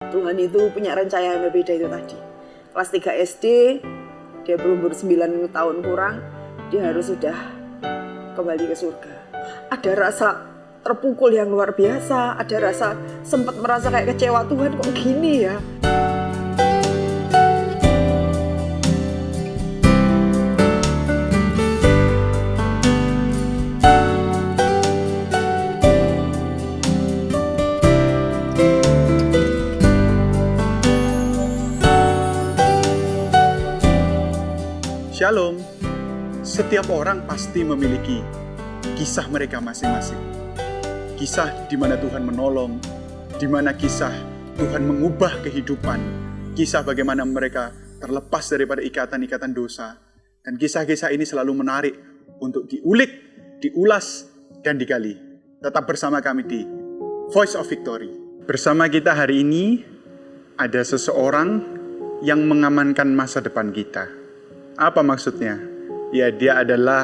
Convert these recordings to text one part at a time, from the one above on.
Tuhan itu punya rencana yang berbeda itu tadi. Kelas 3 SD, dia berumur 9 tahun kurang, dia harus sudah kembali ke surga. Ada rasa terpukul yang luar biasa, ada rasa sempat merasa kayak kecewa, Tuhan kok gini ya. Shalom, setiap orang pasti memiliki kisah mereka masing-masing. Kisah di mana Tuhan menolong, di mana kisah Tuhan mengubah kehidupan, kisah bagaimana mereka terlepas daripada ikatan-ikatan dosa. Dan kisah-kisah ini selalu menarik untuk diulik, diulas, dan digali. Tetap bersama kami di Voice of Victory. Bersama kita hari ini ada seseorang yang mengamankan masa depan kita. Apa maksudnya? Ya, dia adalah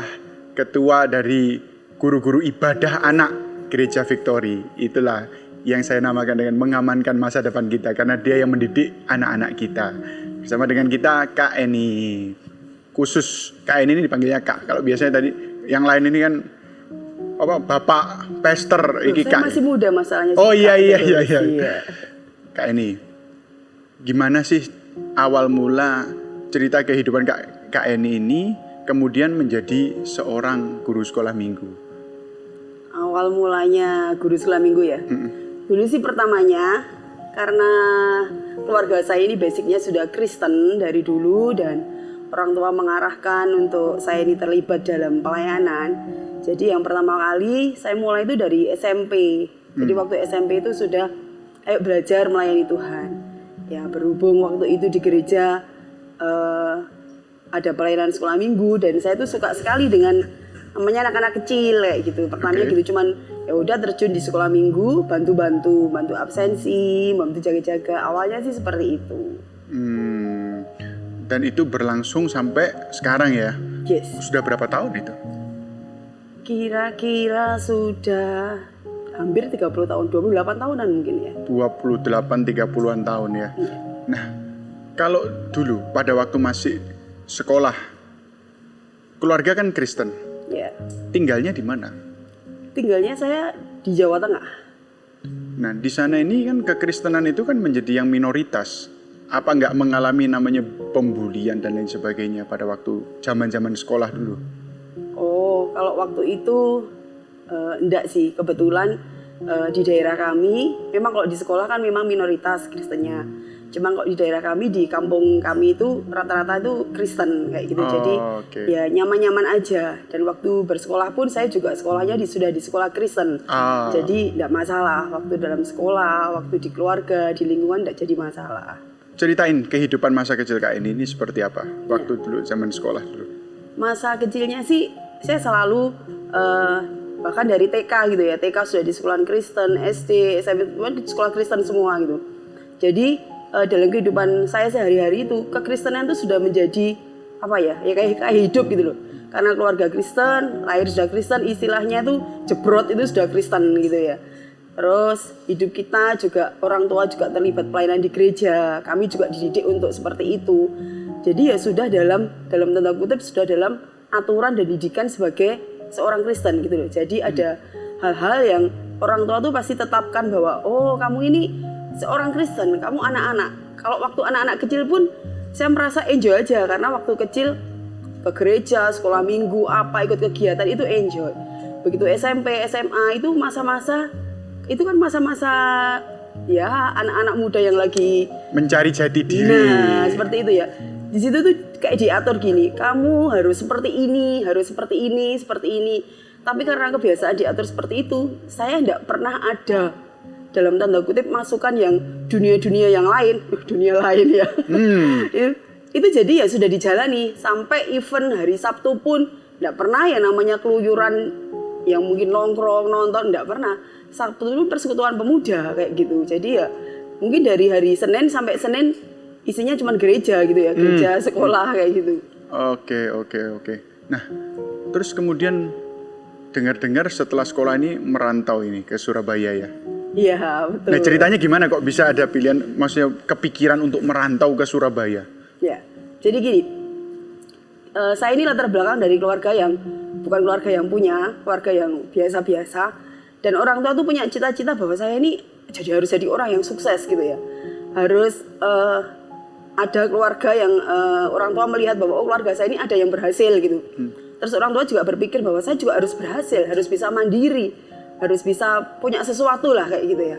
ketua dari guru-guru ibadah anak Gereja Victory. Itulah yang saya namakan dengan mengamankan masa depan kita, karena dia yang mendidik anak-anak kita. Bersama dengan kita Kak Eni. Khusus Kak Eni ini dipanggilnya Kak. Kalau biasanya tadi yang lain ini kan Bapak Pastor. Saya masih muda masalahnya. Oh iya. Kak Eni, gimana sih awal mula cerita kehidupan Kak Eni ini kemudian menjadi seorang guru sekolah minggu? Awal mulanya guru sekolah minggu ya? Dulu sih pertamanya karena keluarga saya ini basicnya sudah Kristen dari dulu, dan orang tua mengarahkan untuk saya ini terlibat dalam pelayanan. Jadi yang pertama kali saya mulai itu dari SMP. Jadi waktu SMP itu sudah ayo belajar melayani Tuhan. Ya, berhubung waktu itu di gereja ada pelayanan sekolah minggu, dan saya tuh suka sekali dengan namanya anak-anak kecil kayak gitu. Pertamanya gitu, cuman ya udah terjun di sekolah minggu, bantu absensi, bantu jaga-jaga. Awalnya sih seperti itu. Dan itu berlangsung sampai sekarang ya? Yes. Sudah berapa tahun itu? Kira-kira sudah hampir 30 tahun, 28 tahunan mungkin ya. 28-30an tahun ya. Nah, kalau dulu pada waktu masih sekolah, keluarga kan Kristen. Ya. Tinggalnya di mana? Tinggalnya saya di Jawa Tengah. Nah, di sana ini kan kekristenan itu kan menjadi yang minoritas. Apa nggak mengalami namanya pembulian dan lain sebagainya pada waktu zaman-zaman sekolah dulu? Oh, kalau waktu itu enggak sih. Kebetulan di daerah kami, memang kalau di sekolah kan memang minoritas Kristennya. Cuma kok di daerah kami, di kampung kami itu rata-rata itu Kristen kayak gitu. Jadi ya nyaman-nyaman aja. Dan waktu bersekolah pun saya juga sekolahnya sudah di sekolah Kristen. Jadi enggak masalah waktu dalam sekolah, waktu di keluarga, di lingkungan enggak jadi masalah. Ceritain kehidupan masa kecil Kak ini seperti apa waktu dulu zaman sekolah dulu. Masa kecilnya sih saya selalu bahkan dari TK gitu ya. TK sudah di sekolah Kristen, SD, SMP di sekolah Kristen semua gitu. Jadi dalam kehidupan saya sehari-hari itu kekristenan itu sudah menjadi apa ya kayak hidup gitu loh. Karena keluarga Kristen, lahir sudah Kristen, istilahnya itu jebrot itu sudah Kristen gitu ya. Terus hidup kita juga, orang tua juga terlibat pelayanan di gereja. Kami juga dididik untuk seperti itu. Jadi ya sudah dalam tanda kutip sudah dalam aturan dan didikan sebagai seorang Kristen gitu loh. Jadi ada hal-hal yang orang tua tuh pasti tetapkan bahwa oh kamu ini seorang Kristen, kamu anak-anak. Kalau waktu anak-anak kecil pun saya merasa enjoy aja, karena waktu kecil ke gereja, sekolah minggu, ikut kegiatan itu enjoy. Begitu SMP, SMA itu masa-masa itu kan masa-masa ya anak-anak muda yang lagi mencari jati diri. Nah, seperti itu ya. Di situ tuh kayak diatur gini, kamu harus seperti ini, harus seperti ini, seperti ini. Tapi karena kebiasaan diatur seperti itu, saya enggak pernah ada dalam tanda kutip masukan yang dunia-dunia yang lain, dunia lain ya. Itu jadi ya sudah dijalani sampai event hari Sabtu pun enggak pernah ya namanya keluyuran yang mungkin nongkrong, nonton, enggak pernah. Sabtu itu persekutuan pemuda kayak gitu. Jadi ya mungkin dari hari Senin sampai Senin isinya cuma gereja gitu ya, gereja, sekolah kayak gitu. Oke. Nah, terus kemudian dengar-dengar setelah sekolah ini merantau ini ke Surabaya ya. Iya, betul. Nah ceritanya gimana kok bisa ada pilihan, maksudnya kepikiran untuk merantau ke Surabaya? Ya, jadi gini, saya ini latar belakang dari keluarga yang bukan keluarga yang punya, keluarga yang biasa-biasa. Dan orang tua tuh punya cita-cita bahwa saya ini harus jadi orang yang sukses gitu ya. Harus ada keluarga yang orang tua melihat bahwa keluarga saya ini ada yang berhasil gitu. Terus orang tua juga berpikir bahwa saya juga harus berhasil, harus bisa mandiri, harus bisa punya sesuatu lah kayak gitu ya.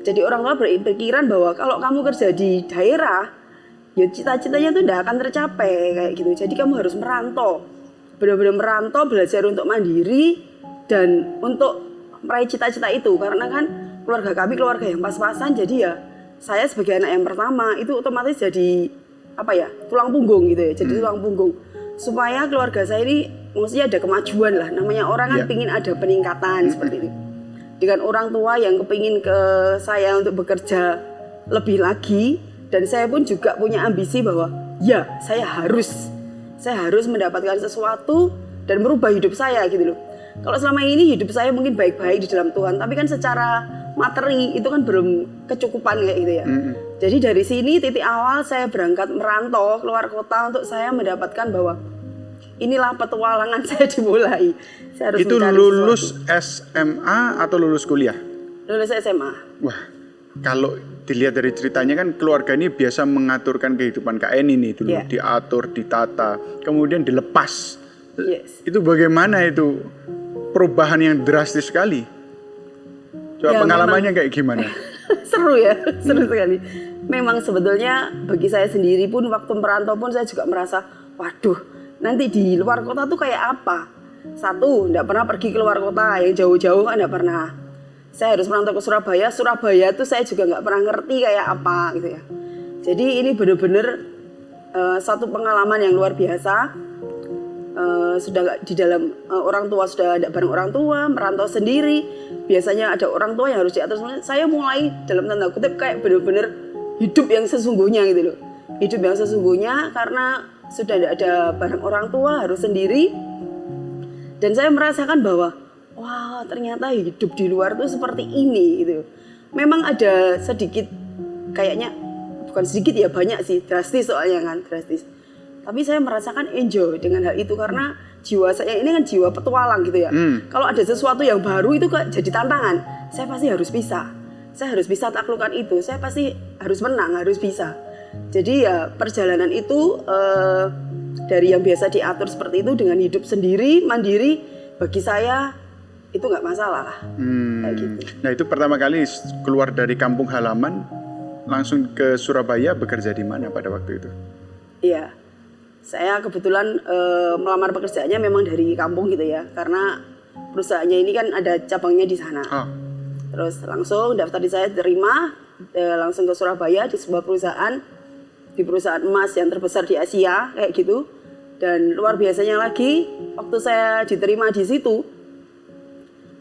Jadi orang tua berpikiran bahwa kalau kamu kerja di daerah, ya cita-citanya tuh tidak akan tercapai kayak gitu. Jadi kamu harus merantau, benar-benar merantau, belajar untuk mandiri dan untuk meraih cita-cita itu. Karena kan keluarga kami keluarga yang pas-pasan, jadi ya saya sebagai anak yang pertama itu otomatis jadi tulang punggung gitu ya. Jadi tulang punggung supaya keluarga saya ini maksudnya ada kemajuan lah. Namanya orang kan pingin ada peningkatan seperti itu. Dengan orang tua yang kepingin ke saya untuk bekerja lebih lagi, dan saya pun juga punya ambisi bahwa ya saya harus mendapatkan sesuatu dan merubah hidup saya gitu loh. Kalau selama ini hidup saya mungkin baik-baik di dalam Tuhan, tapi kan secara materi itu kan belum kecukupan kayak gitu ya. Jadi dari sini titik awal saya berangkat merantau keluar kota untuk saya mendapatkan bahwa inilah petualangan saya dimulai. Saya harus itu mencari lulus sesuatu. SMA atau lulus kuliah? Lulus SMA. Wah, kalau dilihat dari ceritanya kan keluarga ini biasa mengaturkan kehidupan KN ini dulu, diatur, ditata, kemudian dilepas. Yes. Itu bagaimana itu perubahan yang drastis sekali? Coba Ya, pengalamannya kayak gimana? Seru ya, seru sekali. Memang sebetulnya bagi saya sendiri pun waktu merantau pun saya juga merasa, waduh, nanti di luar kota tuh kayak apa? Satu, enggak pernah pergi ke luar kota, yang jauh-jauh kan enggak pernah. Saya harus merantau ke Surabaya. Surabaya tuh saya juga enggak pernah ngerti kayak apa gitu ya. Jadi ini benar-benar satu pengalaman yang luar biasa. Sudah di dalam orang tua, sudah ada bareng orang tua, merantau sendiri. Biasanya ada orang tua yang harus diatur. Saya mulai dalam tanda kutip kayak benar-benar hidup yang sesungguhnya gitu loh. Hidup yang sesungguhnya karena sudah tidak ada bareng orang tua, harus sendiri. Dan saya merasakan bahwa wah ternyata hidup di luar tuh seperti ini gitu. Memang ada sedikit kayaknya, bukan sedikit ya, banyak sih, drastis soalnya kan, drastis. Tapi saya merasakan enjoy dengan hal itu karena jiwa saya ini kan jiwa petualang gitu ya. Kalau ada sesuatu yang baru itu jadi tantangan. Saya pasti harus bisa. Saya harus bisa taklukkan itu. Saya pasti harus menang, harus bisa. Jadi ya perjalanan itu dari yang biasa diatur seperti itu dengan hidup sendiri, mandiri, bagi saya itu nggak masalah lah. Kayak gitu. Nah itu pertama kali keluar dari kampung halaman langsung ke Surabaya, bekerja di mana pada waktu itu? Iya. Saya kebetulan melamar pekerjaannya memang dari kampung gitu ya, karena perusahaannya ini kan ada cabangnya di sana. Terus langsung daftar di saya terima, langsung ke Surabaya di sebuah perusahaan, di perusahaan emas yang terbesar di Asia kayak gitu. Dan luar biasanya lagi, waktu saya diterima di situ,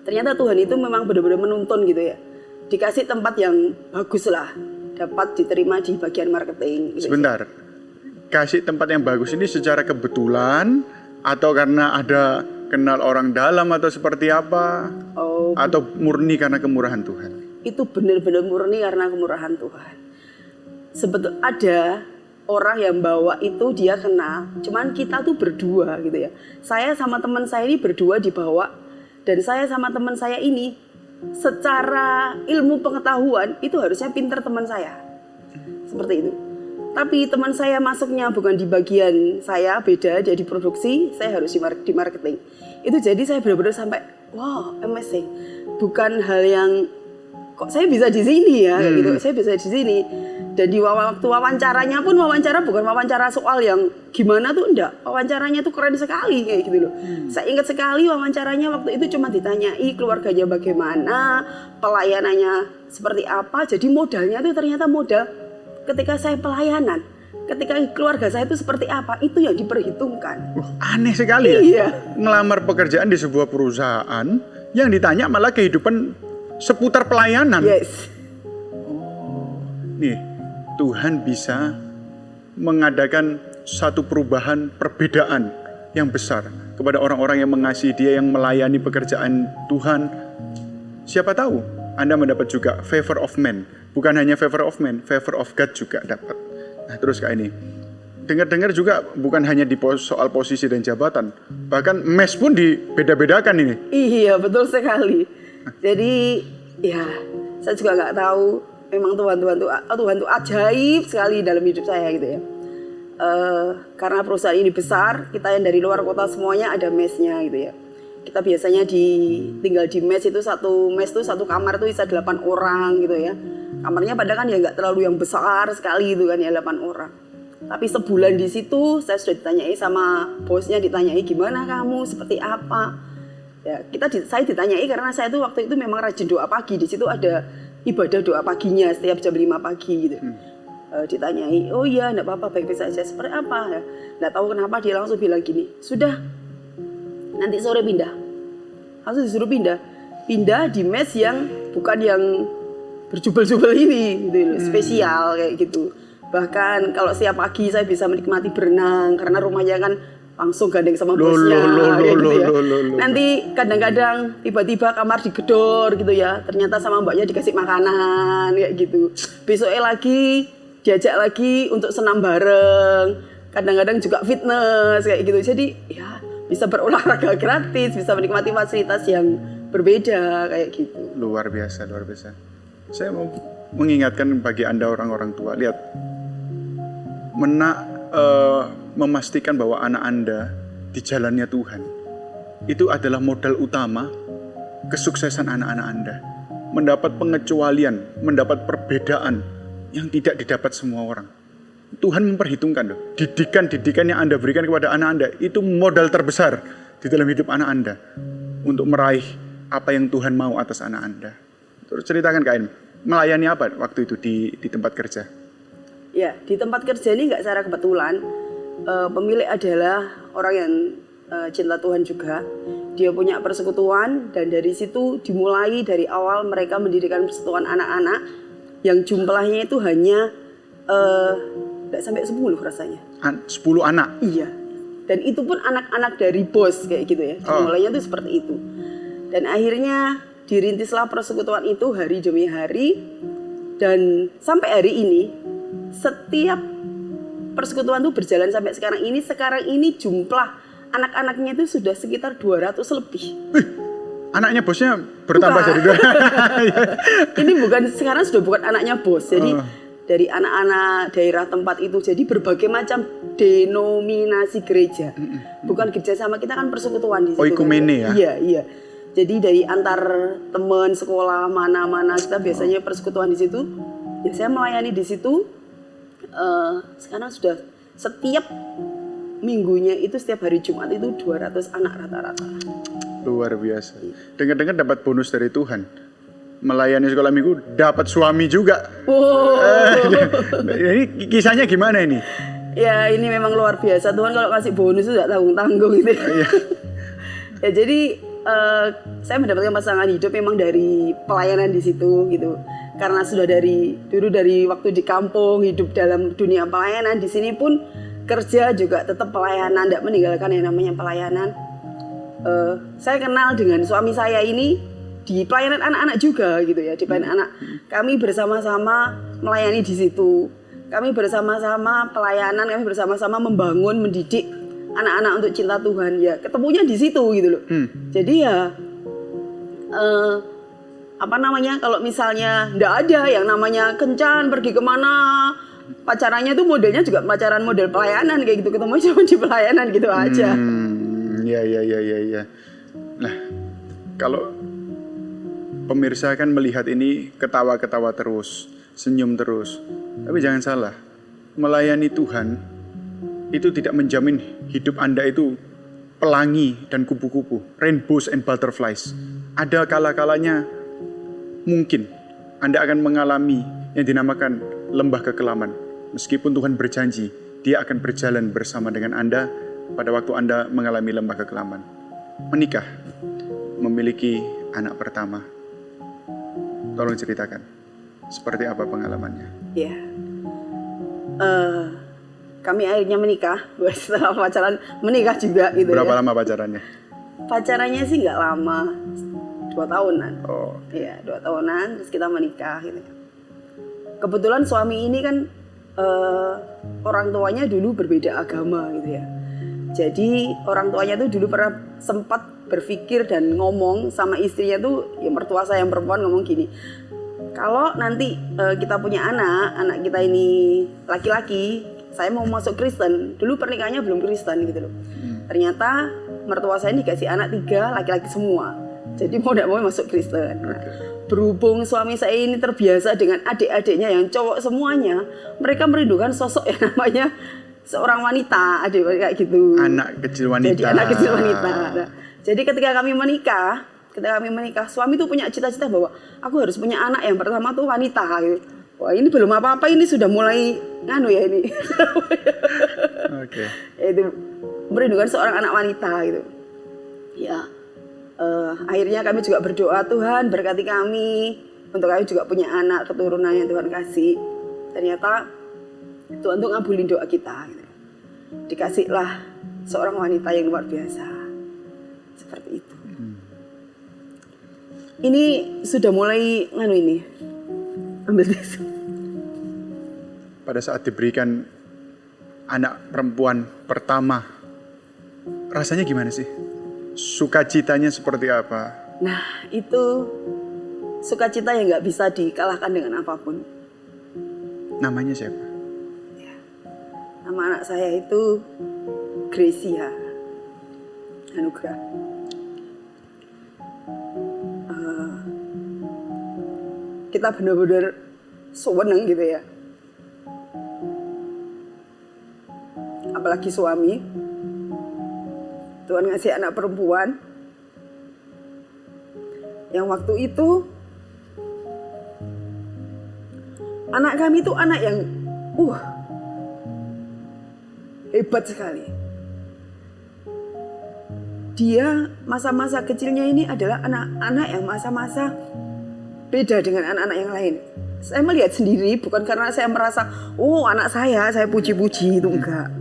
ternyata Tuhan itu memang benar-benar menuntun gitu ya. Dikasih tempat yang bagus lah, dapat diterima di bagian marketing. Gitu. Sebentar. Kasih tempat yang bagus ini secara kebetulan atau karena ada kenal orang dalam atau seperti apa? Atau murni karena kemurahan Tuhan? Itu benar-benar murni karena kemurahan Tuhan. Sebetulnya ada orang yang bawa itu dia kenal, cuman kita tuh berdua gitu ya. Saya sama teman saya ini berdua dibawa, dan saya sama teman saya ini secara ilmu pengetahuan itu harusnya pinter teman saya. Seperti itu. Tapi teman saya masuknya bukan di bagian saya, beda, dia di produksi, saya harus di marketing. Itu jadi saya benar-benar sampai, wow, amazing. Bukan hal yang, kok saya bisa di sini ya, gitu. Saya bisa di sini. Dan di waktu wawancaranya pun, wawancara bukan wawancara soal yang gimana tuh, enggak. Wawancaranya tuh keren sekali, kayak gitu loh. Saya ingat sekali wawancaranya waktu itu cuma ditanyai keluarganya bagaimana, pelayanannya seperti apa. Jadi modalnya tuh ternyata modal ketika saya pelayanan, ketika keluarga saya itu seperti apa, itu yang diperhitungkan. Aneh sekali ya. Iya. Melamar pekerjaan di sebuah perusahaan yang ditanya malah kehidupan seputar pelayanan. Yes. Nih, Tuhan bisa mengadakan satu perubahan, perbedaan yang besar kepada orang-orang yang mengasihi Dia, yang melayani pekerjaan Tuhan. Siapa tahu Anda mendapat juga favor of men. Bukan hanya favor of men, favor of God juga dapat. Nah terus kayak ini. Dengar-dengar juga bukan hanya di soal posisi dan jabatan. Bahkan mes pun dibeda-bedakan ini. Iya, betul sekali. Jadi ya saya juga nggak tahu. Memang Tuhan tuh ajaib sekali dalam hidup saya gitu ya. Karena perusahaan ini besar, kita yang dari luar kota semuanya ada mesnya gitu ya. Kita biasanya tinggal di mes itu satu kamar tuh bisa 8 orang gitu ya. Kamarnya padahal kan ya nggak terlalu yang besar sekali gitu kan ya, 8 orang. Tapi sebulan di situ saya sudah ditanyai sama bosnya, ditanyai gimana kamu, seperti apa. Ya, saya ditanyai karena saya tuh waktu itu memang rajin doa pagi. Di situ ada ibadah doa paginya setiap jam 5 pagi gitu. Ditanyai, oh iya enggak apa-apa, baik-baik saja, seperti apa ya. Nggak tahu kenapa dia langsung bilang gini, sudah nanti sore pindah. Langsung disuruh pindah di mes yang bukan yang berjubel-jubel ini gitu loh, spesial kayak gitu. Bahkan kalau setiap pagi saya bisa menikmati berenang karena rumahnya kan langsung gandeng sama bosnya kayak gitu ya. Nanti kadang-kadang tiba-tiba kamar digedor gitu ya, ternyata sama mbaknya dikasih makanan kayak gitu. Besoknya lagi diajak lagi untuk senam bareng, kadang-kadang juga fitness kayak gitu. Jadi ya bisa berolahraga gratis, bisa menikmati fasilitas yang berbeda kayak gitu. Luar biasa. Saya mau mengingatkan bagi Anda orang-orang tua, lihat, memastikan bahwa anak Anda di jalannya Tuhan itu adalah modal utama kesuksesan anak-anak Anda. Mendapat pengecualian, mendapat perbedaan yang tidak didapat semua orang. Tuhan memperhitungkan loh, didikan yang Anda berikan kepada anak Anda itu modal terbesar di dalam hidup anak Anda untuk meraih apa yang Tuhan mau atas anak Anda. Terus ceritakan Kak Ain, melayani apa waktu itu di tempat kerja? Ya, di tempat kerja ini nggak secara kebetulan. Pemilik adalah orang yang cinta Tuhan juga. Dia punya persekutuan dan dari situ dimulai dari awal mereka mendirikan persekutuan anak-anak yang jumlahnya itu hanya nggak sampai 10 rasanya. 10 anak? Iya. Dan itu pun anak-anak dari bos kayak gitu ya. Dimulainya itu seperti itu. Dan akhirnya dirintislah persekutuan itu hari demi hari. Dan sampai hari ini setiap persekutuan itu berjalan sampai sekarang ini jumlah anak-anaknya itu sudah sekitar 200 lebih. Anaknya bosnya bertambah jadi 2. Ini sekarang sudah bukan anaknya bos. Jadi dari anak-anak daerah tempat itu, jadi berbagai macam denominasi gereja. Bukan gereja sama, kita kan persekutuan di situ. Oikumene ya? Iya. Jadi dari antar teman sekolah mana-mana kita biasanya persekutuan di situ. Ya, saya melayani di situ. Sekarang sudah setiap minggunya itu setiap hari Jumat itu 200 anak rata-rata. Luar biasa. Dengar-dengar dapat bonus dari Tuhan. Melayani sekolah minggu dapat suami juga. Ini kisahnya gimana ini? Ya ini memang luar biasa. Tuhan kalau kasih bonus itu tidak tanggung-tanggung gitu. Ya jadi saya mendapatkan pasangan hidup memang dari pelayanan di situ gitu. Karena sudah dari waktu di kampung hidup dalam dunia pelayanan, di sini pun kerja juga tetap pelayanan, tidak meninggalkan yang namanya pelayanan. Saya kenal dengan suami saya ini di pelayanan anak-anak juga gitu ya, di pelayanan anak. Kami bersama-sama melayani di situ. Kami bersama-sama pelayanan, kami bersama-sama membangun, mendidik anak-anak untuk cinta Tuhan ya. Ketemunya di situ gitu loh. Jadi ya kalau misalnya nggak ada yang namanya kencan pergi kemana, pacarannya tuh modelnya juga pacaran model pelayanan kayak gitu, ketemu cuma di pelayanan gitu aja. Iya. Nah, kalau pemirsa kan melihat ini ketawa-ketawa terus, senyum terus. Tapi jangan salah, melayani Tuhan itu tidak menjamin hidup Anda itu pelangi dan kupu-kupu, rainbows and butterflies. Ada kala-kalanya mungkin Anda akan mengalami yang dinamakan lembah kekelaman. Meskipun Tuhan berjanji, Dia akan berjalan bersama dengan Anda pada waktu Anda mengalami lembah kekelaman. Menikah, memiliki anak pertama. Tolong ceritakan, seperti apa pengalamannya? Ya, kami akhirnya menikah. Setelah pacaran menikah juga gitu. Berapa ya. lama pacarannya? Pacarannya sih nggak lama, 2 tahunan. Oh. Iya, 2 tahunan terus kita menikah gitu. Kebetulan suami ini kan orang tuanya dulu berbeda agama gitu ya. Jadi orang tuanya tuh dulu pernah sempat berpikir dan ngomong sama istrinya tuh, ya mertua saya yang perempuan ngomong gini, kalau nanti kita punya anak kita ini laki-laki, saya mau masuk Kristen. Dulu pernikahannya belum Kristen gitu loh. Ternyata mertua saya ini dikasih anak 3 laki-laki semua. Jadi mau tidak mau masuk Kristen. Nah, berhubung suami saya ini terbiasa dengan adik-adiknya yang cowok semuanya, mereka merindukan sosok yang namanya seorang wanita, adik kayak gitu. Anak kecil wanita. Jadi anak kecil wanita. Nah, jadi ketika kami menikah, suami tuh punya cita-cita bahwa aku harus punya anak yang pertama tuh wanita. Gitu. Wah ini belum apa-apa, ini sudah mulai nganu ya ini. Oke. Itu merindukan seorang anak wanita gitu. Ya. Akhirnya kami juga berdoa, Tuhan berkati kami untuk kami juga punya anak keturunan yang Tuhan kasih. Ternyata Tuhan tuh ngabulin doa kita gitu. Dikasihlah seorang wanita yang luar biasa seperti itu. Ini sudah mulai nganu ini ambil tisu. Pada saat diberikan anak perempuan pertama, rasanya gimana sih? Sukacitanya seperti apa? Nah itu sukacita yang nggak bisa dikalahkan dengan apapun. Namanya siapa? Nama anak saya itu Gracia Anugrah. Kita benar-benar seneng gitu ya. Apalagi suami. Tuhan ngasih anak perempuan yang waktu itu anak kami itu anak yang hebat sekali. Dia masa-masa kecilnya ini adalah anak-anak yang masa-masa beda dengan anak-anak yang lain. Saya melihat sendiri, bukan karena saya merasa anak saya puji-puji, itu enggak.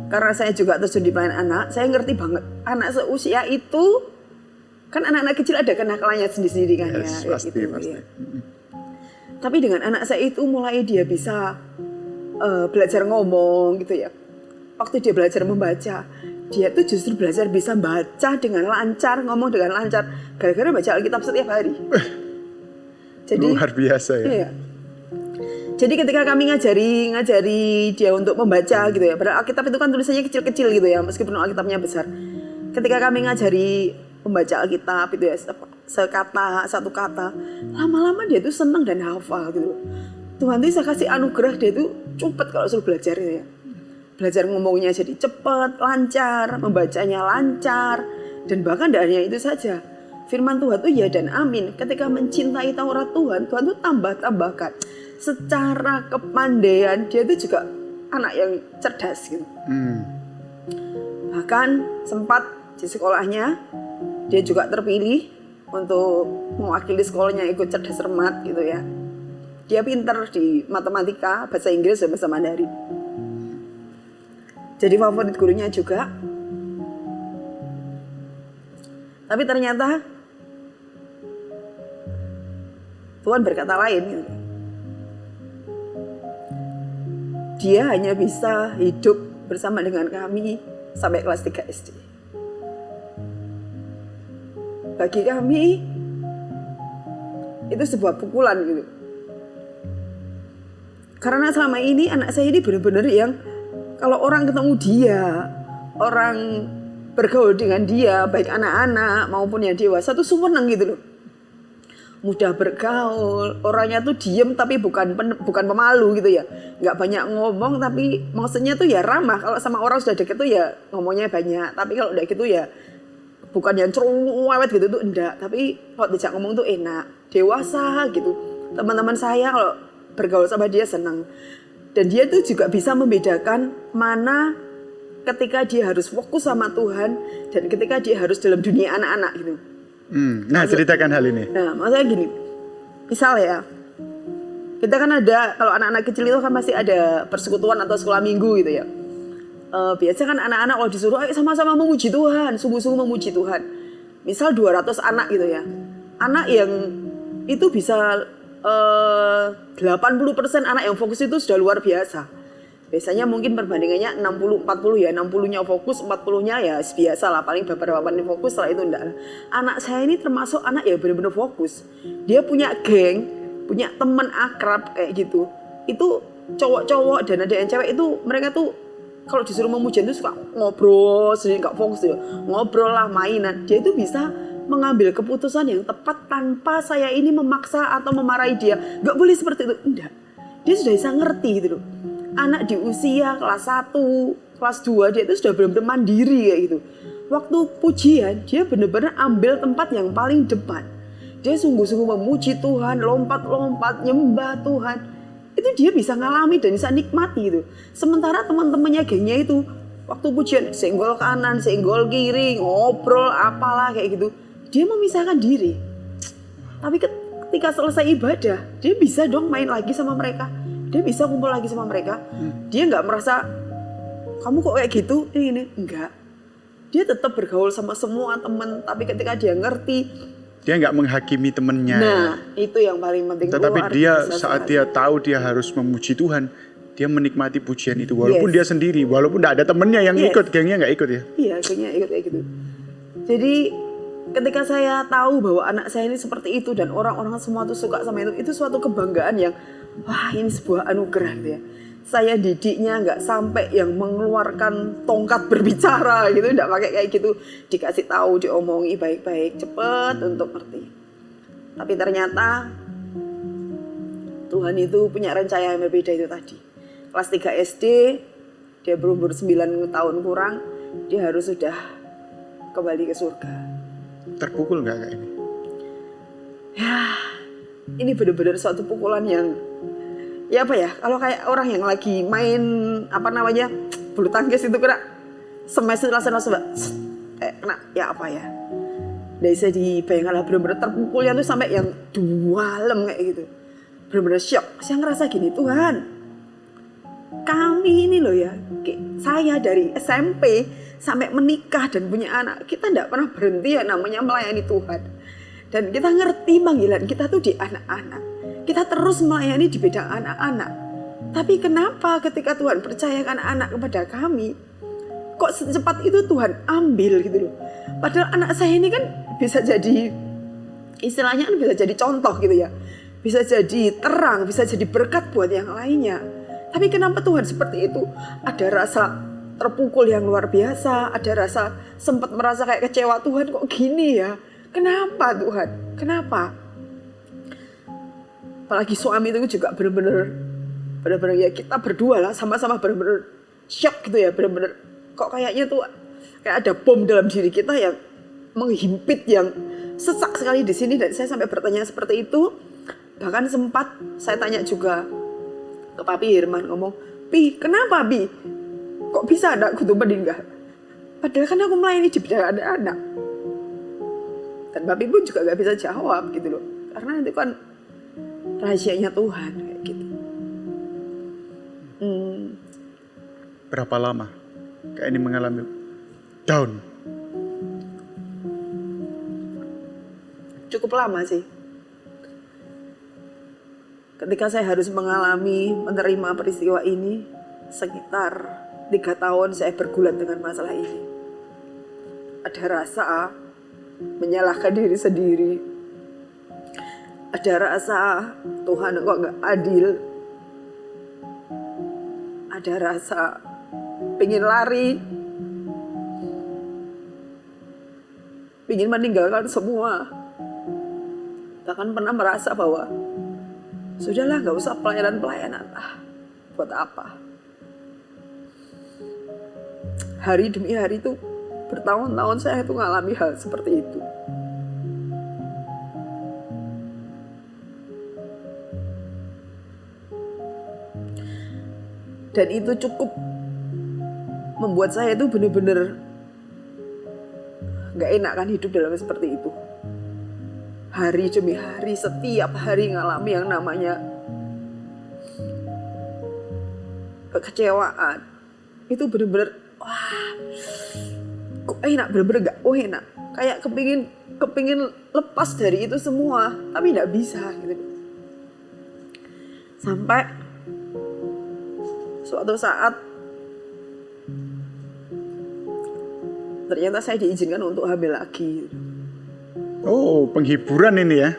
Karena saya juga terjun di pelayanan anak, saya ngerti banget anak seusia itu kan anak-anak kecil ada kenakalannya sendiri-sendiri kan yes, ya. Pasti, gitu, pasti. Ya. Tapi dengan anak saya itu mulai dia bisa belajar ngomong gitu ya. Waktu dia belajar membaca, dia tuh justru belajar bisa baca dengan lancar, ngomong dengan lancar gara-gara baca Alkitab setiap hari. Jadi luar biasa ya. Iya. Jadi ketika kami ngajari dia untuk membaca gitu ya. Padahal Alkitab itu kan tulisannya kecil-kecil gitu ya, meskipun Alkitabnya besar. Ketika kami ngajari membaca Alkitab itu ya, satu kata, lama-lama dia tuh senang dan hafal gitu. Tuhan tuh saya kasih anugerah, dia tuh cepet kalau suruh belajar gitu ya. Belajar ngomongnya jadi cepat, lancar, membacanya lancar, dan bahkan tidak hanya itu saja. Firman Tuhan tuh ya dan amin. Ketika mencintai Taurat Tuhan, Tuhan tuh tambahkan. Secara kepandaian dia itu juga anak yang cerdas gitu. Bahkan sempat di sekolahnya dia juga terpilih untuk mewakili sekolahnya ikut cerdas cermat gitu ya. Dia pintar di matematika, bahasa Inggris dan bahasa Mandarin. Jadi favorit gurunya juga. Tapi ternyata Tuhan berkata lain gitu. Dia hanya bisa hidup bersama dengan kami sampai kelas 3 SD. Bagi kami itu sebuah pukulan gitu. Karena selama ini anak saya ini benar-benar yang kalau orang ketemu dia, orang bergaul dengan dia, baik anak-anak maupun yang dewasa tuh seneng gitu loh. Mudah bergaul, orangnya tuh diem tapi bukan pemalu gitu ya. Nggak banyak ngomong tapi maksudnya tuh ya ramah. Kalau sama orang sudah deket tuh ya ngomongnya banyak. Tapi kalau udah gitu ya bukan yang cerewet gitu tuh enggak. Tapi kalau dijak ngomong tuh enak, dewasa gitu. Teman-teman saya kalau bergaul sama dia senang. Dan dia tuh juga bisa membedakan mana ketika dia harus fokus sama Tuhan dan ketika dia harus dalam dunia anak-anak gitu. Nah, ceritakan hal ini. Nah, maksudnya gini, misal ya, kita kan ada, kalau anak-anak kecil itu kan masih ada persekutuan atau sekolah minggu gitu ya. Biasa kan anak-anak kalau disuruh, ayo sama-sama memuji Tuhan, sungguh-sungguh memuji Tuhan. misal 200 anak gitu ya. Anak yang itu bisa 80% anak yang fokus itu sudah luar biasa. Biasanya mungkin perbandingannya 60-40 ya, 60-nya fokus, 40-nya ya biasa lah, paling beberapa menit fokus, setelah itu enggak. Anak saya ini termasuk anak ya benar-benar fokus. Dia punya geng, punya teman akrab kayak gitu. Itu cowok-cowok dan ada yang cewek itu mereka tuh kalau disuruh memujian itu suka ngobrol, sendiri nggak fokus ya. Ngobrol lah, mainan. Dia itu bisa mengambil keputusan yang tepat tanpa saya ini memaksa atau memarahi dia. Nggak boleh seperti itu, enggak. Dia sudah bisa ngerti gitu loh. Anak di usia kelas 1, kelas 2 dia itu sudah benar-benar mandiri kayak gitu. Waktu pujian dia benar-benar ambil tempat yang paling depan. Dia sungguh-sungguh memuji Tuhan, lompat-lompat, nyembah Tuhan. Itu dia bisa ngalami dan bisa nikmati gitu. Sementara teman-temannya gengnya itu waktu pujian senggol kanan, senggol kiri, ngobrol apalah kayak gitu. Dia memisahkan diri. Tapi ketika selesai ibadah, dia bisa dong main lagi sama mereka. Dia bisa kumpul lagi sama mereka. Dia nggak merasa kamu kok kayak gitu ini enggak. Dia tetap bergaul sama semua teman. Tapi ketika dia ngerti, dia nggak menghakimi temennya. Nah itu yang paling penting. Tetapi dia saat dia tahu dia harus memuji Tuhan, dia menikmati pujian itu walaupun dia sendiri, walaupun nggak ada temennya yang ikut, gengnya nggak ikut ya. Iya, gengnya ikut kayak gitu. Jadi ketika saya tahu bahwa anak saya ini seperti itu dan orang-orang semua tuh suka sama itu suatu kebanggaan yang wah ini sebuah anugerah gitu ya. Saya didiknya nggak sampai yang mengeluarkan tongkat berbicara gitu, nggak pakai kayak gitu, dikasih tahu, diomongi baik-baik, cepet untuk ngerti. Tapi ternyata Tuhan itu punya rencana yang berbeda itu tadi. Kelas 3 SD, dia berumur 9 tahun kurang, dia harus sudah kembali ke surga. Terpukul nggak kayak ini? Ya, ini benar-benar suatu pukulan yang ya apa ya, kalau kayak orang yang lagi main apa namanya bulu tangkis itu kena smash langsung kena ya apa ya, nggak bisa dibayangkan lah, benar-benar terpukulnya tuh sampai yang dualem kayak gitu, benar-benar shock. Saya ngerasa gini, Tuhan kami ini loh ya, saya dari SMP sampai menikah dan punya anak, kita nggak pernah berhenti ya namanya melayani Tuhan. Dan kita ngerti panggilan kita tuh di anak-anak. Kita terus melayani di bidang anak-anak. Tapi kenapa ketika Tuhan percayakan anak kepada kami, kok secepat itu Tuhan ambil gitu loh. Padahal anak saya ini kan bisa jadi, istilahnya kan bisa jadi contoh gitu ya. Bisa jadi terang, bisa jadi berkat buat yang lainnya. Tapi kenapa Tuhan seperti itu? Ada rasa terpukul yang luar biasa, ada rasa sempat merasa kayak kecewa, Tuhan kok gini ya? Kenapa Tuhan? Kenapa? Apalagi suami itu juga benar-benar ya kita berdua lah sama-sama benar-benar shock gitu ya, benar-benar kok kayaknya tuh kayak ada bom dalam diri kita yang menghimpit, yang sesak sekali di sini. Dan saya sampai bertanya seperti itu. Bahkan sempat saya tanya juga ke Papi Hirman, ngomong, Pi kenapa Pi? Kok bisa anakku tuh meninggal? Padahal kan aku melayani di bidang anak-anak. Dan Papi pun juga gak bisa jawab gitu loh. Karena itu kan rahasianya Tuhan kayak gitu. Berapa lama kayak ini mengalami down? Cukup lama sih. Ketika saya harus menerima peristiwa ini, sekitar 3 tahun saya bergulat dengan masalah ini. Ada rasa menyalahkan diri sendiri. Ada rasa Tuhan kok gak adil. Ada rasa pengen lari, pengen meninggalkan semua. Bahkan pernah merasa bahwa sudahlah gak usah pelayanan lah, buat apa. Hari demi hari itu bertahun-tahun saya tuh ngalami hal seperti itu. Dan itu cukup membuat saya itu benar-benar gak enak kan hidup dalam seperti itu. Hari demi hari, setiap hari ngalami yang namanya kekecewaan. Itu benar-benar wah, kok enak, benar-benar gak enak. kayak kepingin lepas dari itu semua, tapi nggak bisa gitu. Sampai suatu saat ternyata saya diizinkan untuk hamil lagi. Oh, penghiburan ini ya.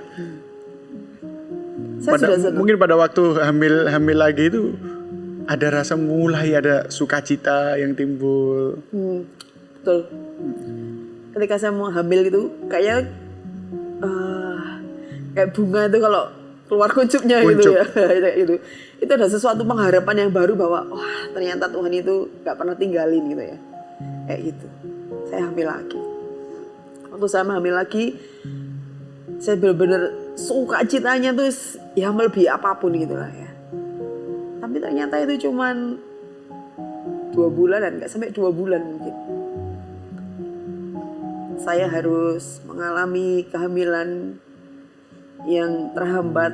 Mungkin pada waktu hamil lagi itu ada rasa mulai ada sukacita yang timbul. Betul. Ketika saya mau hamil gitu, kayak bunga itu kalau keluar kuncupnya gitu ya. Itu ada sesuatu pengharapan yang baru bahwa wah ternyata Tuhan itu gak pernah tinggalin gitu ya. Kayak gitu. Saya hamil lagi. Waktu saya hamil lagi, saya benar-benar sukacitanya tuh ya melebihi apapun gitu lah ya. Tapi ternyata itu cuman 2 bulan dan gak sampai 2 bulan mungkin. Saya harus mengalami kehamilan yang terhambat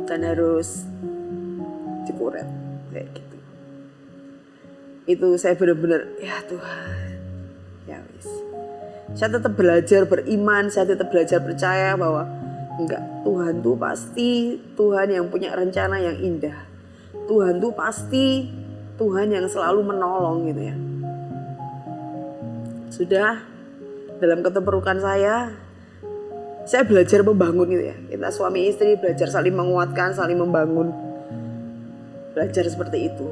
dan harus dikuret kayak gitu. Itu saya benar-benar ya Tuhan, ya wis. Saya tetap belajar beriman, saya tetap belajar percaya bahwa enggak, Tuhan tuh pasti Tuhan yang punya rencana yang indah. Tuhan tuh pasti Tuhan yang selalu menolong gitu ya. Sudah dalam keterpurukan saya belajar membangun gitu ya. Kita suami istri belajar saling menguatkan, saling membangun. Belajar seperti itu.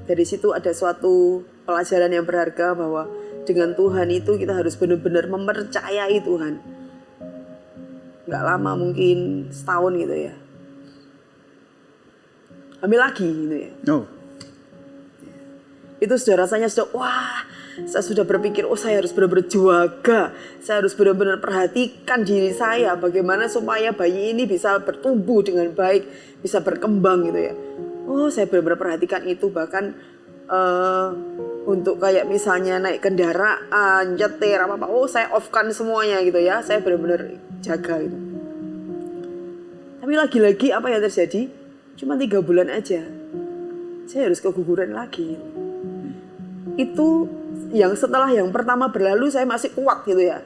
Dari situ ada suatu pelajaran yang berharga bahwa dengan Tuhan itu kita harus benar-benar mempercayai Tuhan. Gak lama mungkin setahun gitu ya. Hamil lagi gitu ya. Oh. Itu sudah rasanya sudah wah, saya sudah berpikir saya harus benar-benar jaga. Saya harus benar-benar perhatikan diri saya bagaimana supaya bayi ini bisa bertumbuh dengan baik, bisa berkembang gitu ya. Oh, saya benar-benar perhatikan itu, bahkan untuk kayak misalnya naik kendaraan, nyetir apa-apa, oh saya off-kan semuanya gitu ya. Saya benar-benar jaga gitu. Tapi lagi-lagi apa yang terjadi? Cuma 3 bulan aja. Saya harus keguguran lagi. Itu yang setelah yang pertama berlalu saya masih kuat gitu ya.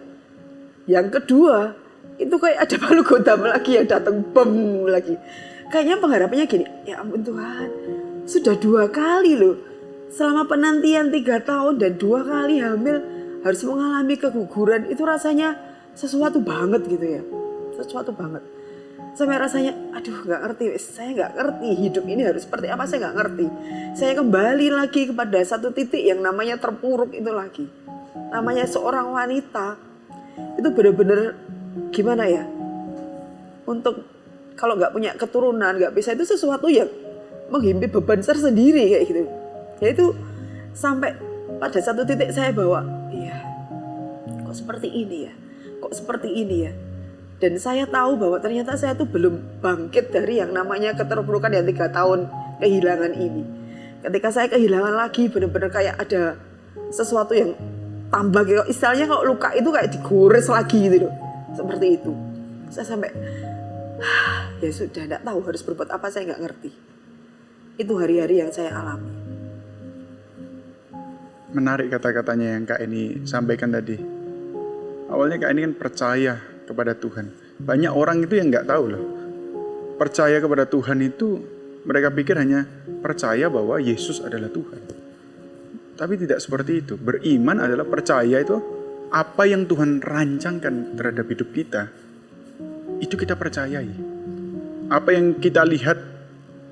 Yang kedua itu kayak ada palu godam lagi yang datang bem lagi. Kayaknya pengharapannya gini, ya ampun Tuhan, sudah 2 kali loh. Selama penantian 3 tahun dan 2 kali hamil harus mengalami keguguran, itu rasanya sesuatu banget gitu ya. Sesuatu banget. Sampai rasanya, aduh gak ngerti, saya gak ngerti hidup ini harus seperti apa, saya gak ngerti. Saya kembali lagi kepada satu titik yang namanya terpuruk itu lagi. Namanya seorang wanita, itu benar-benar gimana ya, untuk kalau gak punya keturunan, gak bisa, itu sesuatu yang menghimpit beban tersendiri kayak gitu. Ya itu sampai pada satu titik saya bawa, iya kok seperti ini ya, kok seperti ini ya. Dan saya tahu bahwa ternyata saya tuh belum bangkit dari yang namanya keterpurukan yang 3 tahun kehilangan ini. Ketika saya kehilangan lagi, benar-benar kayak ada sesuatu yang tambah gitu. Istilahnya kalau luka itu kayak digores lagi gitu loh. Seperti itu. Saya sampai, ya sudah tidak tahu harus berbuat apa, saya nggak ngerti. Itu hari-hari yang saya alami. Menarik kata-katanya yang Kak Eni sampaikan tadi. Awalnya Kak Eni kan percaya kepada Tuhan. Banyak orang itu yang nggak tahu loh. Percaya kepada Tuhan itu mereka pikir hanya percaya bahwa Yesus adalah Tuhan. Tapi tidak seperti itu. Beriman adalah percaya itu apa yang Tuhan rancangkan terhadap hidup kita, itu kita percayai. Apa yang kita lihat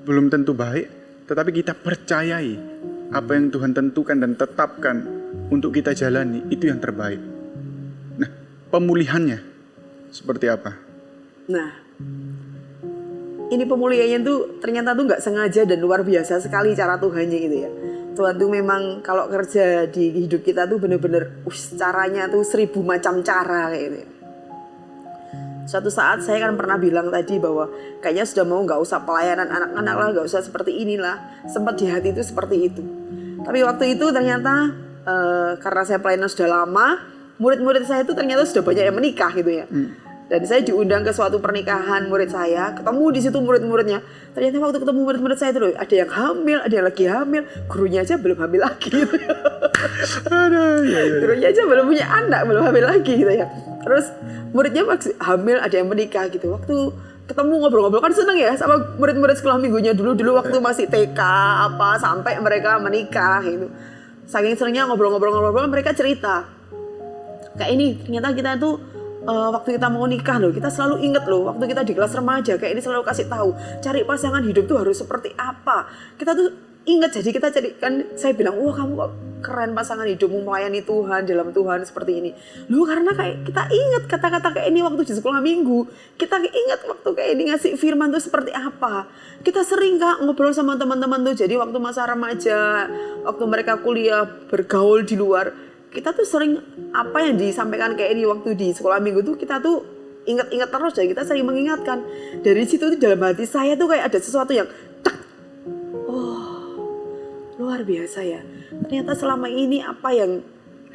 belum tentu baik, tetapi kita percayai apa yang Tuhan tentukan dan tetapkan untuk kita jalani, itu yang terbaik. Nah, pemulihannya seperti apa? Nah, ini pemulihannya tuh ternyata tuh nggak sengaja dan luar biasa sekali cara Tuhannya gitu ya. Tuhan tuh memang kalau kerja di hidup kita tuh bener-bener caranya tuh 1000 macam cara kayak gitu ya. Suatu saat saya kan pernah bilang tadi bahwa kayaknya sudah mau nggak usah pelayanan anak-anak lah, nggak usah seperti inilah. Sempat di hati itu seperti itu. Tapi waktu itu ternyata karena saya pelayanan sudah lama, murid-murid saya itu ternyata sudah banyak yang menikah gitu ya. Dan saya diundang ke suatu pernikahan murid saya, ketemu di situ murid-muridnya. Ternyata waktu ketemu murid-murid saya itu loh, ada yang hamil, ada yang lagi hamil, gurunya aja belum hamil lagi gitu. Aduh, ya. Gurunya aja belum punya anak, belum hamil lagi gitu ya. Terus muridnya masih hamil, ada yang menikah gitu. Waktu ketemu ngobrol-ngobrol kan seneng ya sama murid-murid sekolah minggunya dulu waktu masih TK apa sampai mereka menikah gitu. Saking senengnya ngobrol-ngobrol mereka cerita. Kayak ini ternyata kita tuh waktu kita mau nikah loh, kita selalu inget loh waktu kita di kelas remaja kayak ini selalu kasih tahu cari pasangan hidup tuh harus seperti apa. Kita tuh inget, jadi kita kan saya bilang wah kamu kok keren pasangan hidupmu melayani Tuhan dalam Tuhan seperti ini loh, karena kayak kita inget kata-kata kayak ini waktu di sekolah minggu, kita inget waktu kayak ini ngasih firman tuh seperti apa. Kita sering Kak ngobrol sama teman-teman tuh, jadi waktu masa remaja, waktu mereka kuliah bergaul di luar, kita tuh sering apa yang disampaikan kayak ini waktu di sekolah minggu tuh kita tuh ingat-ingat terus, dan kita sering mengingatkan. Dari situ tuh dalam hati saya tuh kayak ada sesuatu yang tak, luar biasa ya. Ternyata selama ini apa yang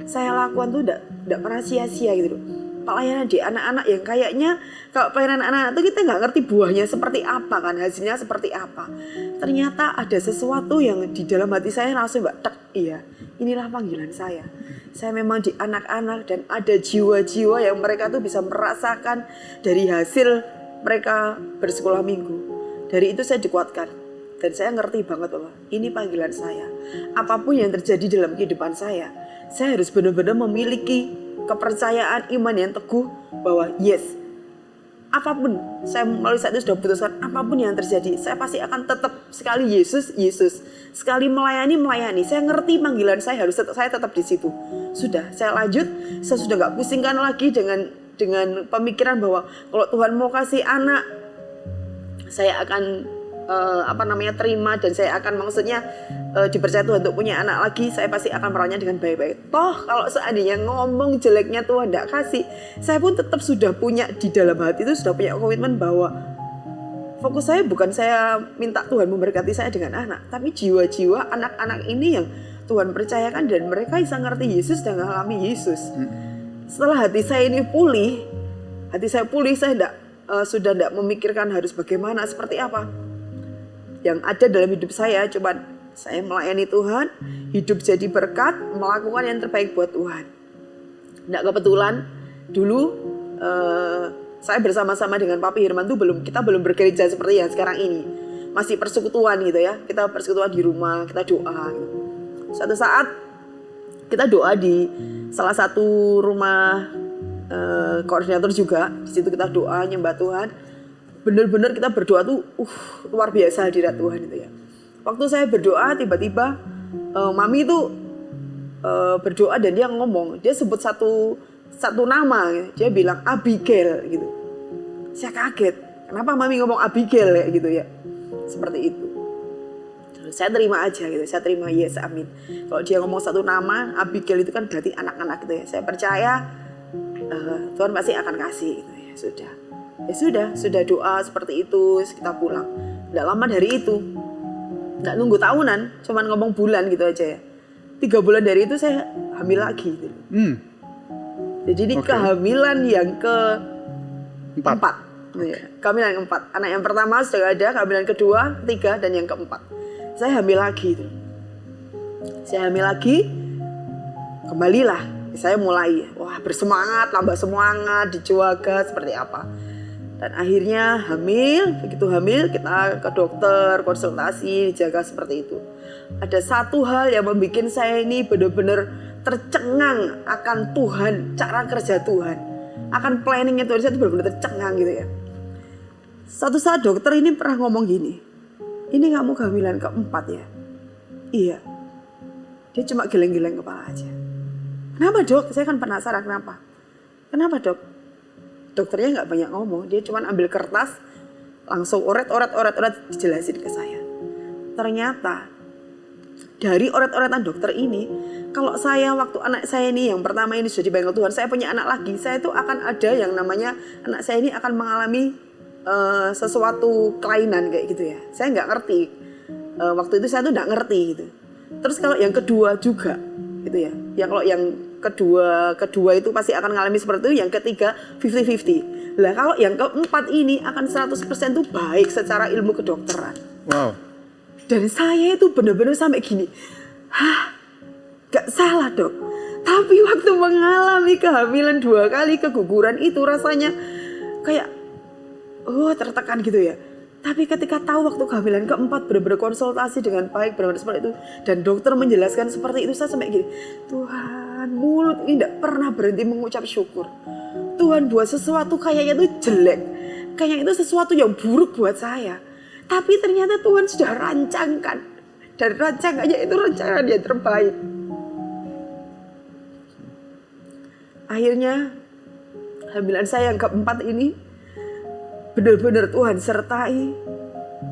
saya lakukan tuh tidak pernah sia-sia gitu loh. Pelayanan di anak-anak yang kayaknya kalau pelayanan anak-anak tuh kita nggak ngerti buahnya seperti apa kan, hasilnya seperti apa. Ternyata ada sesuatu yang di dalam hati saya langsung tak, iya inilah panggilan saya. Saya memang di anak-anak dan ada jiwa-jiwa yang mereka tuh bisa merasakan dari hasil mereka bersekolah minggu. Dari itu saya dikuatkan. Dan saya ngerti banget bahwa ini panggilan saya. Apapun yang terjadi dalam kehidupan saya harus benar-benar memiliki kepercayaan iman yang teguh bahwa yes, apapun saya melalui saat itu sudah putuskan, apapun yang terjadi saya pasti akan tetap sekali Yesus, sekali melayani. Saya ngerti panggilan saya saya tetap di situ. Sudah, saya lanjut. Saya sudah nggak pusingkan lagi dengan pemikiran bahwa kalau Tuhan mau kasih anak, saya akan terima, dan saya akan dipercaya Tuhan untuk punya anak lagi, saya pasti akan merawatnya dengan baik-baik. Toh kalau seandainya ngomong jeleknya Tuhan tidak kasih, saya pun tetap sudah punya di dalam hati itu sudah punya komitmen bahwa fokus saya bukan saya minta Tuhan memberkati saya dengan anak, tapi jiwa-jiwa anak-anak ini yang Tuhan percayakan dan mereka bisa ngerti Yesus dan mengalami Yesus. Setelah hati saya ini pulih, saya sudah tidak memikirkan harus bagaimana, seperti apa. Yang ada dalam hidup saya cuma saya melayani Tuhan, hidup jadi berkat, melakukan yang terbaik buat Tuhan. Tidak kebetulan dulu saya bersama-sama dengan Papi Hirman tuh kita belum bergereja seperti yang sekarang ini. Masih persekutuan gitu ya. Kita persekutuan di rumah, kita doa gitu. Suatu saat kita doa di salah satu rumah koordinator juga. Di situ kita doa nyembah Tuhan. Benar-benar kita berdoa tuh luar biasa hadirat Tuhan itu ya. Waktu saya berdoa tiba-tiba Mami tuh berdoa dan dia ngomong, dia sebut satu nama, dia bilang Abigail gitu. Saya kaget, kenapa Mami ngomong Abigail ya gitu ya, seperti itu. Terus saya terima aja gitu, saya terima yes amin. Kalau dia ngomong satu nama Abigail itu kan berarti anak-anak gitu ya. Saya percaya Tuhan pasti akan kasih gitu ya. Sudah doa seperti itu, kita pulang. Nggak lama dari itu, nggak nunggu tahunan, cuman ngomong bulan gitu aja ya. 3 bulan dari itu saya hamil lagi gitu. Jadi ini kehamilan yang keempat. Ya. Kehamilan yang keempat. Anak yang pertama sudah ada, kehamilan kedua, ketiga, dan yang keempat. Saya hamil lagi gitu. Saya hamil lagi, kembalilah. Saya mulai bersemangat, tambah semangat, dijaga seperti apa. Dan akhirnya begitu hamil kita ke dokter, konsultasi, dijaga seperti itu. Ada satu hal yang membuat saya ini benar-benar tercengang akan Tuhan, cara kerja Tuhan, akan planningnya Tuhan. Saya itu benar-benar tercengang gitu ya. Suatu saat dokter ini pernah ngomong gini, ini kamu kehamilan keempat ya? Iya. Dia cuma geleng-geleng kepala aja. Kenapa dok? Saya kan penasaran kenapa. Kenapa dok? Dokternya nggak banyak ngomong, dia cuma ambil kertas, langsung oret dijelasin ke saya. Ternyata dari oret-oretan dokter ini, kalau saya waktu anak saya ini yang pertama ini sudah dipanggil Tuhan, saya punya anak lagi, saya itu akan ada yang namanya anak saya ini akan mengalami sesuatu kelainan kayak gitu ya. Saya nggak ngerti. Waktu itu saya tuh nggak ngerti gitu. Terus kalau yang kedua juga gitu ya. Kalau yang kedua itu pasti akan mengalami seperti itu, yang ketiga 50-50. Lah kalau yang keempat ini akan 100% tuh baik secara ilmu kedokteran. Wow. Dan saya itu benar-benar sampai gini. Gak salah dok. Tapi waktu mengalami kehamilan 2 kali keguguran itu rasanya kayak tertekan gitu ya. Tapi ketika tahu waktu kehamilan keempat benar-benar konsultasi dengan baik, benar-benar seperti itu, dan dokter menjelaskan seperti itu, saya sampai gini, Tuhan, mulut ini tidak pernah berhenti mengucap syukur. Tuhan buat sesuatu kayaknya itu jelek, kayaknya itu sesuatu yang buruk buat saya, tapi ternyata Tuhan sudah rancangkan, dan rancangannya itu rancangan yang terbaik. Akhirnya kehamilan saya yang keempat ini benar-benar Tuhan sertai,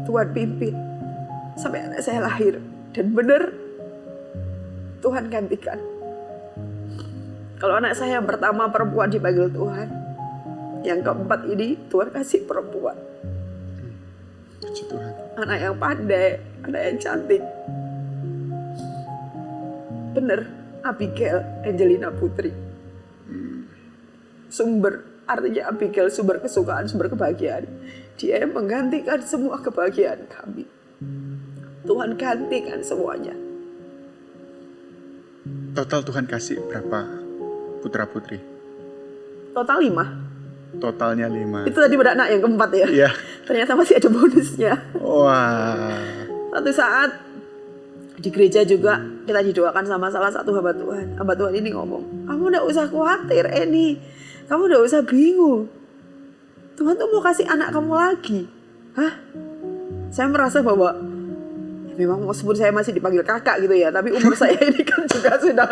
Tuhan pimpin sampai anak saya lahir, dan benar Tuhan gantikan. Kalau anak saya yang pertama perempuan dipanggil Tuhan, yang keempat ini Tuhan kasih perempuan. Puji Tuhan. Anak yang pandai, anak yang cantik. Benar, Abigail Angelina Putri. Sumber, artinya Abigail sumber kesukaan, sumber kebahagiaan. Dia yang menggantikan semua kebahagiaan kami. Tuhan gantikan semuanya. Total Tuhan kasih berapa putra putri? Total 5. Totalnya 5. Itu tadi pada anak yang keempat ya. Iya. Ternyata masih ada bonusnya. Wah. Satu saat di gereja juga kita didoakan sama salah satu hamba Tuhan. Hamba Tuhan ini ngomong, kamu gak usah khawatir Eni. Kamu gak usah bingung. Tuhan tuh mau kasih anak kamu lagi. Hah? Saya merasa bahwa memang meskipun saya masih dipanggil kakak gitu ya, tapi umur saya ini kan juga sudah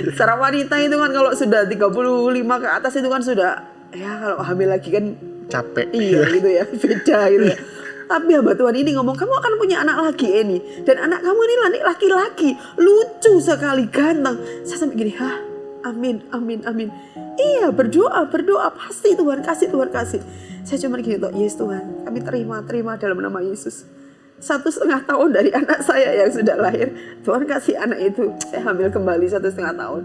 secara wanita itu kan kalau sudah 35 ke atas itu kan sudah, ya kalau hamil lagi kan capek. Iya gitu ya, beda gitu ya. Tapi hamba Tuhan ini ngomong, kamu akan punya anak lagi Eni, dan anak kamu ini laki-laki, lucu sekali, ganteng. Saya sampai gini, amin, amin, amin. Iya, berdoa, pasti Tuhan kasih, Tuhan kasih. Saya cuma gini tuh, yes Tuhan, kami terima dalam nama Yesus. 1,5 tahun dari anak saya yang sudah lahir, Tuhan kasih anak itu. Saya hamil kembali 1,5 tahun.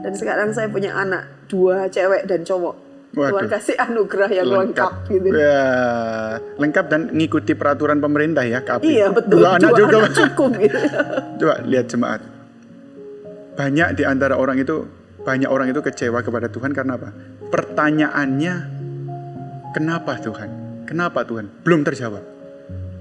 Dan sekarang saya punya anak 2 cewek dan cowok. Waduh. Tuhan kasih anugerah yang lengkap gitu. Ya, lengkap dan ngikuti peraturan pemerintah ya, KAPI. Iya betul. 2 anak juga anak cukup gitu. Coba lihat jemaat. Banyak di antara orang itu kecewa kepada Tuhan karena apa? Pertanyaannya, kenapa Tuhan? Kenapa Tuhan? Belum terjawab.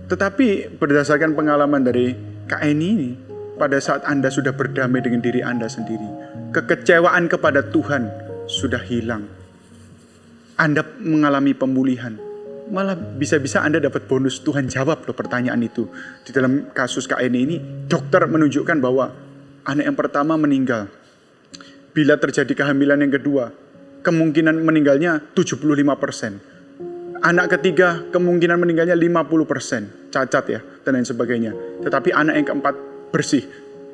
Tetapi berdasarkan pengalaman dari Kak Eni ini, pada saat Anda sudah berdamai dengan diri Anda sendiri, kekecewaan kepada Tuhan sudah hilang. Anda mengalami pemulihan. Malah bisa-bisa Anda dapat bonus, Tuhan jawab loh pertanyaan itu. Di dalam kasus Kak Eni ini, dokter menunjukkan bahwa anak yang pertama meninggal. Bila terjadi kehamilan yang kedua, kemungkinan meninggalnya 75%. Anak ketiga, kemungkinan meninggalnya 50%. Cacat ya, dan lain sebagainya. Tetapi anak yang keempat bersih.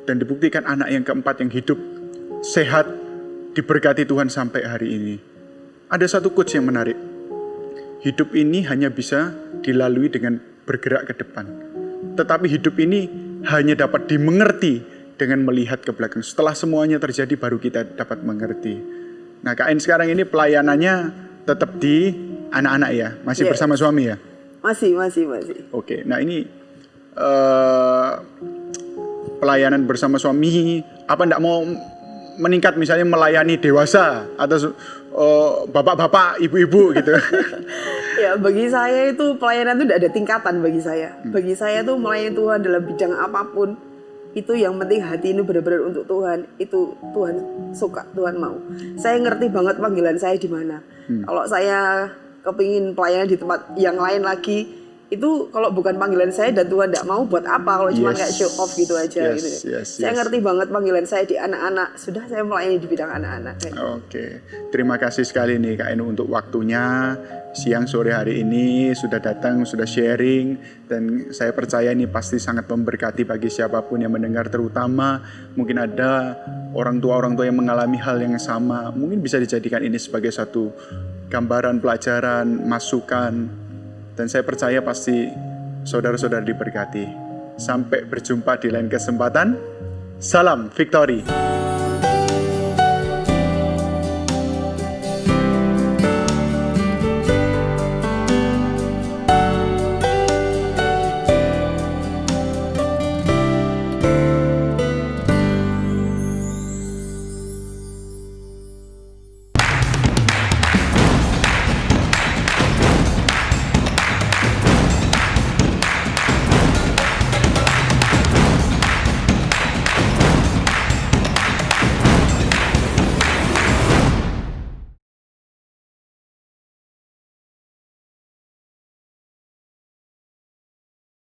Dan dibuktikan anak yang keempat yang hidup, sehat, diberkati Tuhan sampai hari ini. Ada satu quotes yang menarik. Hidup ini hanya bisa dilalui dengan bergerak ke depan. Tetapi hidup ini hanya dapat dimengerti dengan melihat ke belakang. Setelah semuanya terjadi baru kita dapat mengerti. Nah, Kak En sekarang ini pelayanannya tetap di anak-anak ya? Masih bersama suami ya? Masih. Oke, nah ini pelayanan bersama suami, apa enggak mau meningkat misalnya melayani dewasa atau bapak-bapak, ibu-ibu gitu? Ya bagi saya itu pelayanan itu tidak ada tingkatan bagi saya. Bagi saya itu melayani Tuhan dalam bidang apapun. Itu yang penting hati ini benar-benar untuk Tuhan. Itu Tuhan suka, Tuhan mau. Saya ngerti banget panggilan saya di mana. Kalau saya kepingin pelayanan di tempat yang lain lagi, itu kalau bukan panggilan saya dan Tuhan tidak mau, buat apa kalau cuma kayak show off gitu aja gitu. Saya ngerti banget panggilan saya di anak-anak. Sudah saya melayani di bidang anak-anak. Oke. Terima kasih sekali nih Kak Enu untuk waktunya. Siang sore hari ini sudah datang, sudah sharing, dan saya percaya ini pasti sangat memberkati bagi siapapun yang mendengar, terutama mungkin ada orang tua yang mengalami hal yang sama. Mungkin bisa dijadikan ini sebagai satu gambaran, pelajaran, masukan, dan saya percaya pasti saudara-saudara diberkati. Sampai berjumpa di lain kesempatan. Salam Victory.